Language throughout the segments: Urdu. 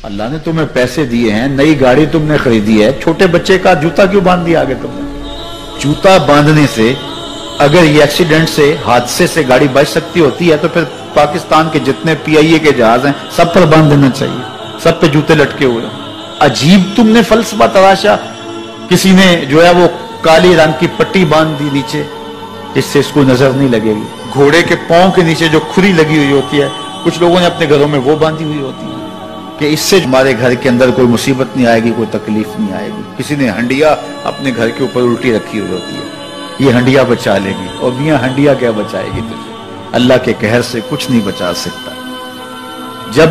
اللہ نے تمہیں پیسے دیے ہیں، نئی گاڑی تم نے خریدی ہے، چھوٹے بچے کا جوتا کیوں باندھ دیا آگے تم نے؟ جوتا باندھنے سے اگر یہ ایکسیڈنٹ سے، حادثے سے گاڑی بچ سکتی ہوتی ہے تو پھر پاکستان کے جتنے پی آئی اے کے جہاز ہیں سب پر باندھ دینا چاہیے، سب پہ جوتے لٹکے ہوئے۔ عجیب تم نے فلسفہ تراشا، کسی نے جو ہے وہ کالی رنگ کی پٹی باندھ دی نیچے جس سے اس کو نظر نہیں لگے گی، گھوڑے کے پاؤں کے نیچے جو کھری لگی ہوئی ہوتی ہے کچھ لوگوں نے اپنے گھروں میں وہ باندھی ہوئی ہوتی ہے کہ اس سے ہمارے گھر کے اندر کوئی مصیبت نہیں آئے گی، کوئی تکلیف نہیں آئے گی۔ کسی نے ہنڈیا اپنے گھر کے اوپر الٹی رکھی ہوئی ہوتی ہے، یہ ہنڈیا بچا لے گی، اور میاں ہنڈیا کیا بچائے گی تجھے؟ اللہ کے قہر سے کچھ نہیں بچا سکتا۔ جب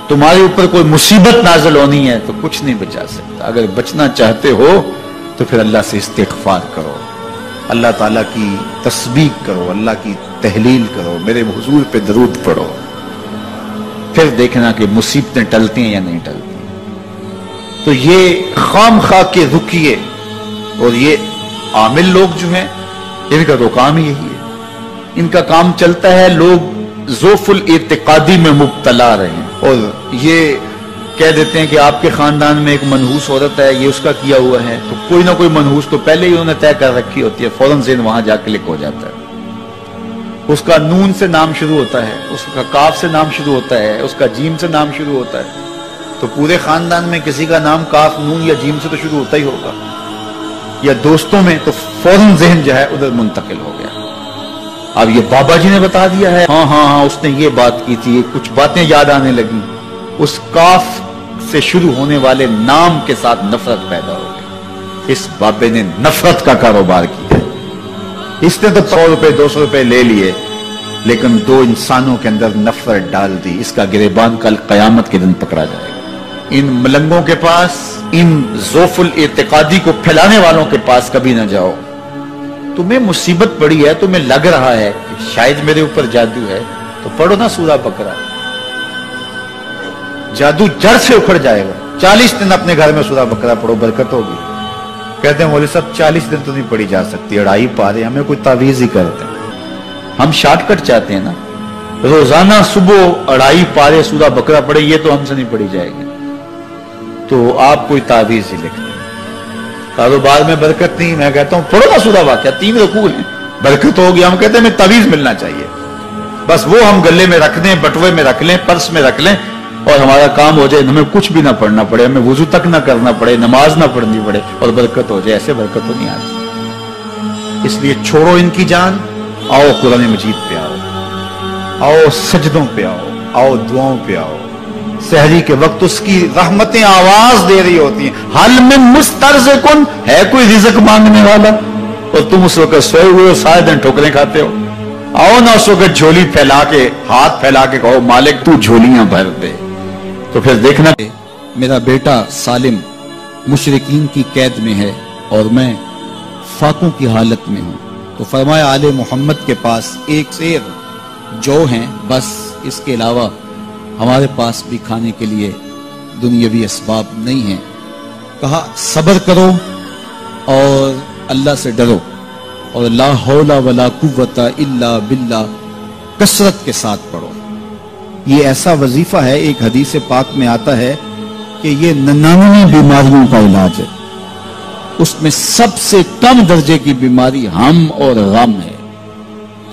تمہارے اوپر کوئی مصیبت نازل ہونی ہے تو کچھ نہیں بچا سکتا۔ اگر بچنا چاہتے ہو تو پھر اللہ سے استغفار کرو، اللہ تعالیٰ کی تسبیح کرو، اللہ کی تحلیل کرو، میرے حضور پہ درود پڑھو، پھر دیکھنا کہ مصیبتیں ٹلتی ہیں یا نہیں ٹلتی۔ تو یہ خام خواہ کے رکیے، اور یہ عامل لوگ جو ہیں ان کا تو کام ہی یہی ہے، ان کا کام چلتا ہے لوگ ذوف الاعتقادی میں مبتلا رہے ہیں، اور یہ کہہ دیتے ہیں کہ آپ کے خاندان میں ایک منحوس عورت ہے، یہ اس کا کیا ہوا ہے، تو کوئی نہ کوئی منحوس تو پہلے ہی انہوں نے طے کر رکھی ہوتی ہے، فوراً ذہن وہاں جا کلک ہو جاتا ہے۔ اس کا نون سے نام شروع ہوتا ہے، اس کا کاف سے نام شروع ہوتا ہے، اس کا جیم سے نام شروع ہوتا ہے، تو پورے خاندان میں کسی کا نام کاف، نون یا جیم سے تو شروع ہوتا ہی ہوگا، یا دوستوں میں، تو فوراً ذہن جو ہے ادھر منتقل ہو گیا۔ اب یہ بابا جی نے بتا دیا ہے، ہاں اس نے یہ بات کی تھی، کچھ باتیں یاد آنے لگی، اس کاف سے شروع ہونے والے نام کے ساتھ نفرت پیدا ہو گئی۔ اس بابے نے نفرت کا کاروبار کیا، اس نے تو 100 روپے 200 روپے لے لیے، لیکن دو انسانوں کے اندر نفرت ڈال دی۔ اس کا گریبان کل قیامت کے دن پکڑا جائے گا۔ ان ملنگوں کے پاس، ان ذوف الاعتقادی کو پھیلانے والوں کے پاس کبھی نہ جاؤ۔ تمہیں مصیبت پڑی ہے، تمہیں لگ رہا ہے کہ شاید میرے اوپر جادو ہے، تو پڑھو نا سورہ بقرہ، جادو جڑ سے اکھڑ جائے گا۔ 40 دن اپنے گھر میں سورہ بقرہ پڑھو، برکت ہوگی۔ کہتے ہیں مولوی صاحب 40 دن تو نہیں پڑھی جا سکتی، 2.5 پارے، ہمیں کوئی تعویذ ہی کرتے ہیں، ہم شارٹ کٹ چاہتے ہیں نا، روزانہ صبح 2.5 پارے سورہ بقرہ پڑھے، یہ تو ہم سے نہیں پڑھی جائے گی، تو آپ کوئی تعویذ ہی لکھتے ہیں۔ کاروبار میں برکت نہیں، میں کہتا ہوں پڑھو نا سورہ واقعہ، 3 رکوع ہیں، برکت ہوگی۔ ہم کہتے ہیں ہمیں تعویذ ملنا چاہیے، بس وہ ہم گلے میں رکھ دیں، بٹوے میں رکھ لیں، پرس میں رکھ لیں، اور ہمارا کام ہو جائے، ہمیں کچھ بھی نہ پڑھنا پڑے، ہمیں وضو تک نہ کرنا پڑے، نماز نہ پڑھنی پڑے، اور برکت ہو جائے۔ ایسے برکت تو نہیں آتی۔ اس لیے چھوڑو ان کی جان، آؤ قرآن مجید پہ آؤ سجدوں پہ آؤ دعاؤں پہ آؤ۔ سحری کے وقت اس کی رحمتیں آواز دے رہی ہوتی ہیں، حل من مسترزقن، ہے کوئی رزق مانگنے والا، اور تم اس وقت سوئے ہوئے ہو، سارے دن ٹھوکریں کھاتے ہو۔ آؤ نہ اس وقت جھولی پھیلا کے، ہاتھ پھیلا کے کہو مالک تو جھولیاں بھر دے، تو پھر دیکھنا میرا بیٹا سالم مشرکین کی قید میں ہے اور میں فاقوں کی حالت میں ہوں، تو فرمایا آل محمد کے پاس ایک سیر جو ہیں، بس اس کے علاوہ ہمارے پاس بھی کھانے کے لیے دنیاوی اسباب نہیں ہیں۔ کہا صبر کرو اور اللہ سے ڈرو، اور لا حول ولا قوت الا باللہ کثرت کے ساتھ پڑھو۔ یہ ایسا وظیفہ ہے، ایک حدیث پاک میں آتا ہے کہ یہ 99 بیماریوں کا علاج ہے، اس میں سب سے کم درجے کی بیماری ہم اور غم ہے،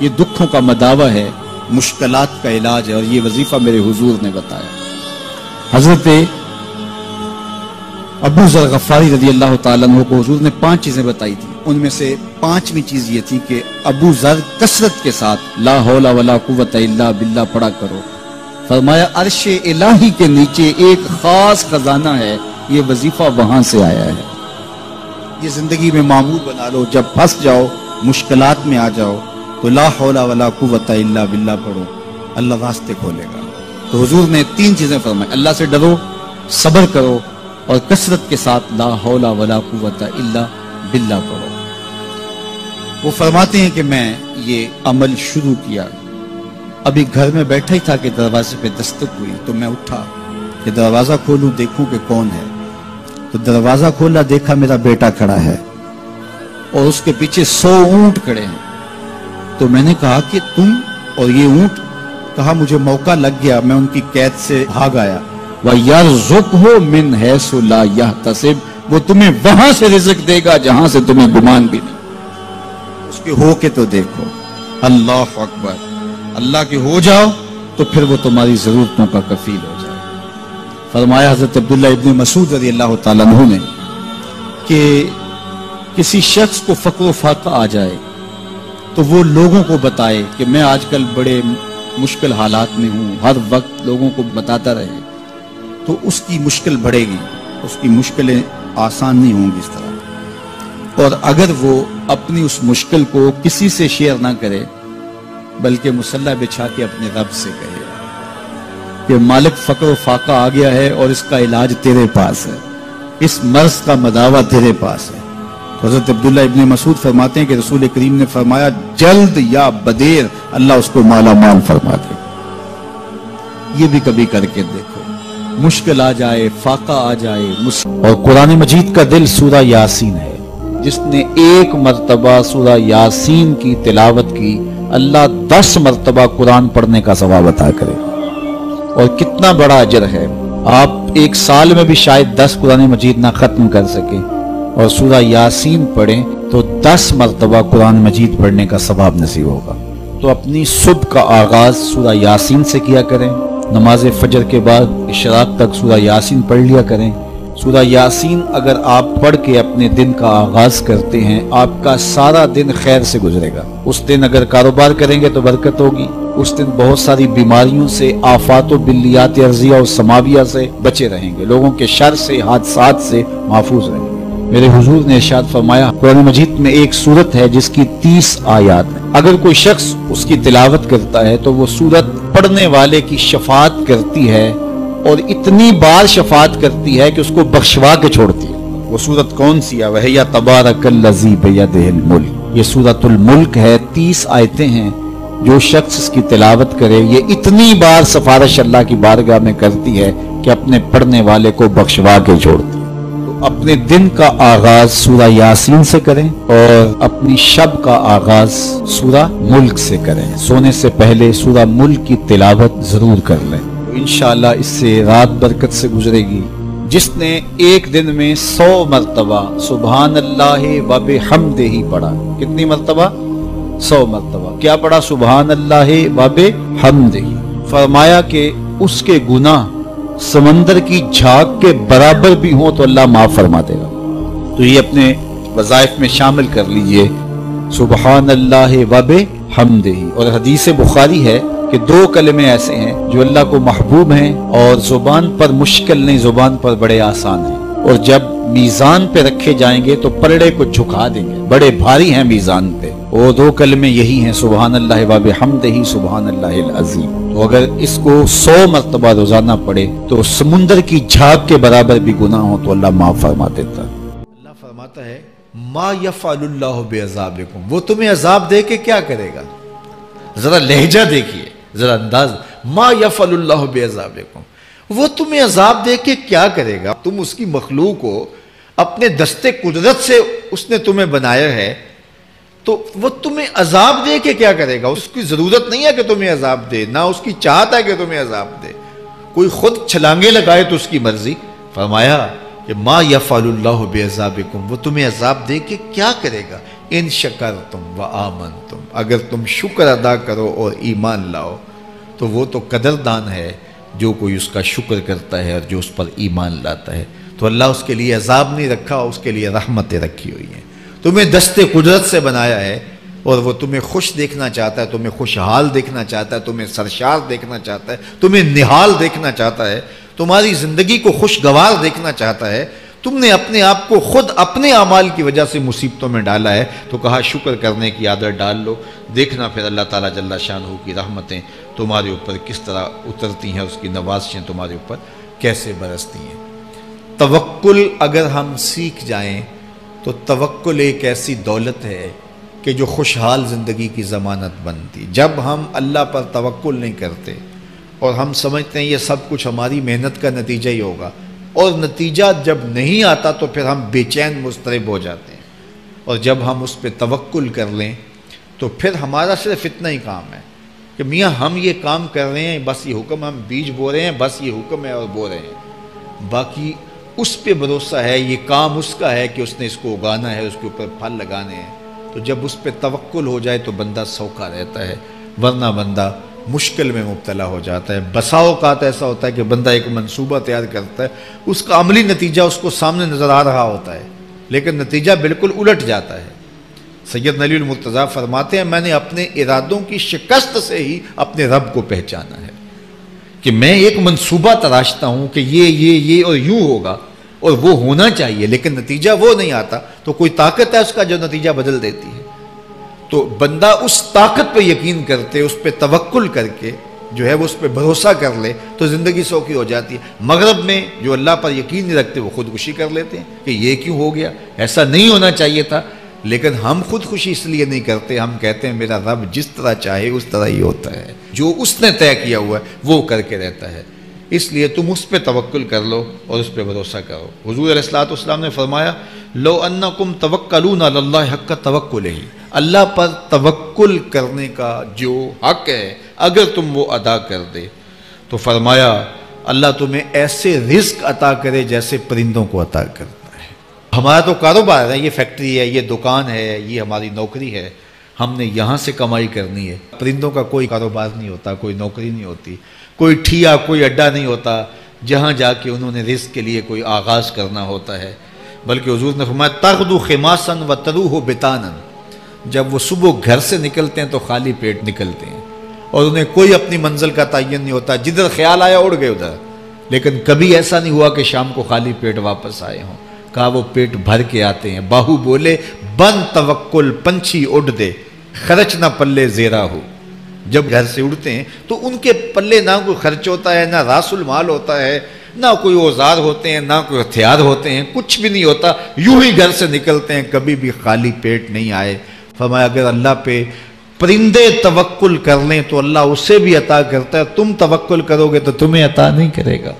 یہ دکھوں کا مداوع ہے، مشکلات کا علاج ہے، اور یہ وظیفہ میرے حضور نے بتایا۔ حضرت ابو ذر غفاری رضی اللہ تعالیٰ عنہ کو حضور نے 5 چیزیں بتائی تھی، ان میں سے 5ویں چیز یہ تھی کہ ابو ذر کثرت کے ساتھ لا حول ولا قوت الا باللہ پڑھا کرو۔ فرمایا عرش الہی کے نیچے ایک خاص خزانہ ہے، یہ وظیفہ وہاں سے آیا ہے، یہ زندگی میں معمول بنا لو، جب پھنس جاؤ، مشکلات میں آ جاؤ تو لا حول ولا قوت الا باللہ پڑھو، اللہ راستے کھولے گا۔ تو حضور نے 3 چیزیں فرمائی، اللہ سے ڈرو، صبر کرو، اور کثرت کے ساتھ لا حول ولا قوت الا باللہ پڑھو۔ وہ فرماتے ہیں کہ میں یہ عمل شروع کیا، ابھی گھر میں بیٹھا ہی تھا کہ دروازے پہ دستک ہوئی، تو میں اٹھا کہ دروازہ کھولوں دیکھوں کہ کون ہے، تو دروازہ کھولا، دیکھا میرا بیٹا کھڑا ہے اور اس کے پیچھے 100 اونٹ کھڑے ہیں۔ تو میں نے کہا کہ تم اور یہ اونٹ؟ کہا مجھے موقع لگ گیا، میں ان کی قید سے بھاگ آیا، وَيَرْزُقْهُ مِنْ حَيْثُ لَا يَحْتَسِبُ، وہ تمہیں وہاں سے رزق دے گا جہاں سے تمہیں گمان بھی نہیں۔ اس کے ہو کے تو دیکھو، اللہ اکبر، اللہ کے ہو جاؤ تو پھر وہ تمہاری ضرورتوں کا کفیل ہو جائے۔ فرمایا حضرت عبداللہ ابن مسعود رضی اللہ تعالیٰ عنہ نے کہ کسی شخص کو فقر و فاقہ آ جائے تو وہ لوگوں کو بتائے کہ میں آج کل بڑے مشکل حالات میں ہوں، ہر وقت لوگوں کو بتاتا رہے تو اس کی مشکل بڑھے گی، اس کی مشکلیں آسان نہیں ہوں گی اس طرح۔ اور اگر وہ اپنی اس مشکل کو کسی سے شیئر نہ کرے بلکہ مصلی بچھا کے اپنے رب سے کہے کہ مالک فقر و فاقہ آ گیا ہے اور اس کا علاج تیرے پاس ہے، اس مرض کا مداوع تیرے پاس ہے۔ تو حضرت عبداللہ ابن مسعود فرماتے ہیں کہ رسول کریم نے فرمایا جلد یا بدیر اللہ اس کو مالا مال فرما دے۔ یہ بھی کبھی کر کے دیکھو، مشکل آ جائے، فاقہ آ جائے۔ اور قرآن مجید کا دل سورہ یاسین ہے، جس نے ایک مرتبہ سورہ یاسین کی تلاوت کی اللہ 10 مرتبہ قرآن پڑھنے کا ثواب عطا کرے۔ اور کتنا بڑا اجر ہے، آپ ایک سال میں بھی شاید 10 قرآن مجید نہ ختم کر سکیں اور سورہ یاسین پڑھیں تو 10 مرتبہ قرآن مجید پڑھنے کا ثواب نصیب ہوگا۔ تو اپنی صبح کا آغاز سورہ یاسین سے کیا کریں، نماز فجر کے بعد اشراق تک سورہ یاسین پڑھ لیا کریں۔ سورہ یاسین اگر آپ پڑھ کے اپنے دن کا آغاز کرتے ہیں آپ کا سارا دن خیر سے گزرے گا۔ اس دن اگر کاروبار کریں گے تو برکت ہوگی، اس دن بہت ساری بیماریوں سے، آفات و بلیات ارضیہ اور سماویہ سے بچے رہیں گے، لوگوں کے شر سے، حادثات سے محفوظ رہیں گے۔ میرے حضور نے ارشاد فرمایا قرآن مجید میں ایک سورت ہے جس کی 30 آیات ہیں، اگر کوئی شخص اس کی تلاوت کرتا ہے تو وہ سورت پڑھنے والے کی شفاعت کرتی ہے اور اتنی بار شفاعت کرتی ہے کہ اس کو بخشوا کے چھوڑتی ہے۔ وہ سورت کون سی ہے؟ وَهِيَ تَبَارَكَ الَّذِي بِيَدِهِ الْمُلْكُ، یہ سورۃ الملک ہے، 30 آیتیں ہیں۔ جو شخص اس کی تلاوت کرے یہ اتنی بار سفارش اللہ کی بارگاہ میں کرتی ہے کہ اپنے پڑھنے والے کو بخشوا کے چھوڑتی ہے۔ تو اپنے دن کا آغاز سورہ یاسین سے کریں اور اپنی شب کا آغاز سورہ ملک سے کریں۔ سونے سے پہلے سورہ ملک کی تلاوت ضرور کر لیں، انشاءاللہ اس سے رات برکت سے گزرے گی۔ جس نے ایک دن میں 100 مرتبہ سبحان اللہ و بحمدہ پڑھا، کتنی مرتبہ؟ 100 مرتبہ کیا پڑھا؟ سبحان اللہ و بحمدہ، فرمایا کہ اس کے گناہ سمندر کی جھاگ کے برابر بھی ہوں تو اللہ معاف فرما دے گا۔ تو یہ اپنے وظائف میں شامل کر لیجئے، سبحان اللہ و بحمدہ۔ اور حدیث بخاری ہے کہ 2 کلمے ایسے ہیں جو اللہ کو محبوب ہیں اور زبان پر مشکل نہیں، زبان پر بڑے آسان ہیں، اور جب میزان پہ رکھے جائیں گے تو پلڑے کو جھکا دیں گے، بڑے بھاری ہیں میزان پہ۔ وہ 2 کلمے یہی ہیں، سبحان اللہ و بحمدہ، سبحان اللہ العظیم۔ تو اگر اس کو 100 مرتبہ روزانہ پڑھے تو سمندر کی جھاگ کے برابر بھی گناہ ہو تو اللہ معاف فرما دیتا ہے۔ اللہ فرماتا ہے ما یفعل اللہ بعذابکم، وہ تمہیں عذاب دے کے کیا کرے گا؟ ذرا لہجہ دیکھیے، ذرا انداز، ما یفعل اللہ بعذابکم، وہ تمہیں عذاب دے کے کیا کرے گا؟ تم اس کی مخلوق ہو، اپنے دستے قدرت سے اس نے تمہیں بنایا ہے، تو وہ تمہیں عذاب دے کے کیا کرے گا؟ اس کی ضرورت نہیں ہے کہ تمہیں عذاب دے، نہ اس کی چاہت ہے کہ تمہیں عذاب دے، کوئی خود چھلانگے لگائے تو اس کی مرضی۔ فرمایا کہ ما یفعل اللہ بعذابکم، وہ تمہیں عذاب دے کے کیا کرے گا؟ ان شکرتم و آمنتم، اگر تم شکر ادا کرو اور ایمان لاؤ تو وہ تو قدردان ہے جو کوئی اس کا شکر کرتا ہے اور جو اس پر ایمان لاتا ہے۔ تو اللہ اس کے لیے عذاب نہیں رکھا، اس کے لیے رحمتیں رکھی ہوئی ہیں۔ تمہیں دستے قدرت سے بنایا ہے اور وہ تمہیں خوش دیکھنا چاہتا ہے، تمہیں خوشحال دیکھنا چاہتا ہے، تمہیں سرشار دیکھنا چاہتا ہے، تمہیں نہال دیکھنا چاہتا ہے، تمہاری زندگی کو خوشگوار دیکھنا چاہتا ہے۔ تم نے اپنے آپ کو خود اپنے اعمال کی وجہ سے مصیبتوں میں ڈالا ہے، تو کہا شکر کرنے کی عادت ڈال لو، دیکھنا پھر اللہ تعالیٰ جل شانہ کی رحمتیں تمہارے اوپر کس طرح اترتی ہیں، اس کی نوازشیں تمہارے اوپر کیسے برستی ہیں۔ توکل اگر ہم سیکھ جائیں تو توکل ایک ایسی دولت ہے کہ جو خوشحال زندگی کی ضمانت بنتی۔ جب ہم اللہ پر توکل نہیں کرتے اور ہم سمجھتے ہیں یہ سب کچھ ہماری محنت کا نتیجہ ہی ہوگا، اور نتیجہ جب نہیں آتا تو پھر ہم بے چین مضطرب ہو جاتے ہیں، اور جب ہم اس پہ توکل کر لیں تو پھر ہمارا صرف اتنا ہی کام ہے کہ میاں ہم یہ کام کر رہے ہیں، بس یہ حکم، ہم بیج بو رہے ہیں، بس یہ حکم ہے اور بو رہے ہیں، باقی اس پہ بھروسہ ہے، یہ کام اس کا ہے کہ اس نے اس کو اگانا ہے، اس کے اوپر پھل لگانے ہیں۔ تو جب اس پہ توکل ہو جائے تو بندہ سوکھا رہتا ہے، ورنہ بندہ مشکل میں مبتلا ہو جاتا ہے۔ بسا اوقات ایسا ہوتا ہے کہ بندہ ایک منصوبہ تیار کرتا ہے، اس کا عملی نتیجہ اس کو سامنے نظر آ رہا ہوتا ہے، لیکن نتیجہ بالکل الٹ جاتا ہے۔ سید علی المرتضیٰ فرماتے ہیں میں نے اپنے ارادوں کی شکست سے ہی اپنے رب کو پہچانا ہے، کہ میں ایک منصوبہ تراشتا ہوں کہ یہ اور یوں ہوگا اور وہ ہونا چاہیے، لیکن نتیجہ وہ نہیں آتا، تو کوئی طاقت ہے اس کا جو نتیجہ بدل دیتی ہے۔ تو بندہ اس طاقت پہ یقین کرتے، اس پہ توکل کر کے جو ہے وہ اس پہ بھروسہ کر لے تو زندگی سوکھی ہو جاتی ہے۔ مغرب میں جو اللہ پر یقین نہیں رکھتے وہ خودکشی کر لیتے ہیں کہ یہ کیوں ہو گیا، ایسا نہیں ہونا چاہیے تھا، لیکن ہم خودکشی اس لیے نہیں کرتے، ہم کہتے ہیں میرا رب جس طرح چاہے اس طرح ہی ہوتا ہے، جو اس نے طے کیا ہوا ہے وہ کر کے رہتا ہے، اس لیے تم اس پہ توکل کر لو اور اس پہ بھروسہ کرو۔ حضور علیہ الصلوۃ والسلام نے فرمایا لو انکم توکلون علی اللہ حق توکلہ، اللہ پر توکل کرنے کا جو حق ہے اگر تم وہ ادا کر دے تو فرمایا اللہ تمہیں ایسے رزق عطا کرے جیسے پرندوں کو عطا کرتا ہے۔ ہمارا تو کاروبار ہے، یہ فیکٹری ہے، یہ دکان ہے، یہ ہماری نوکری ہے، ہم نے یہاں سے کمائی کرنی ہے۔ پرندوں کا کوئی کاروبار نہیں ہوتا، کوئی نوکری نہیں ہوتی، کوئی ٹھیا، کوئی اڈا نہیں ہوتا جہاں جا کے انہوں نے رزق کے لیے کوئی آغاز کرنا ہوتا ہے، بلکہ حضور نے فرمایا تغدو خماسا وتروح بطانا، جب وہ صبح گھر سے نکلتے ہیں تو خالی پیٹ نکلتے ہیں اور انہیں کوئی اپنی منزل کا تعین نہیں ہوتا، جدھر خیال آیا اڑ گئے ادھر، لیکن کبھی ایسا نہیں ہوا کہ شام کو خالی پیٹ واپس آئے ہوں، کہا وہ پیٹ بھر کے آتے ہیں۔ باہو بولے بن توکل پنچھی اڑ دے، خرچ نہ پلے زیرا ہو، جب گھر سے اڑتے ہیں تو ان کے پلے نہ کوئی خرچ ہوتا ہے، نہ راس المال ہوتا ہے، نہ کوئی اوزار ہوتے ہیں، نہ کوئی ہتھیار ہوتے ہیں، کچھ بھی نہیں ہوتا، یوں ہی گھر سے نکلتے ہیں، کبھی بھی خالی پیٹ نہیں آئے۔ فرمایا اگر اللہ پہ پرندے توکل کر لیں تو اللہ اسے بھی عطا کرتا ہے، تم توکل کرو گے تو تمہیں عطا نہیں کرے گا۔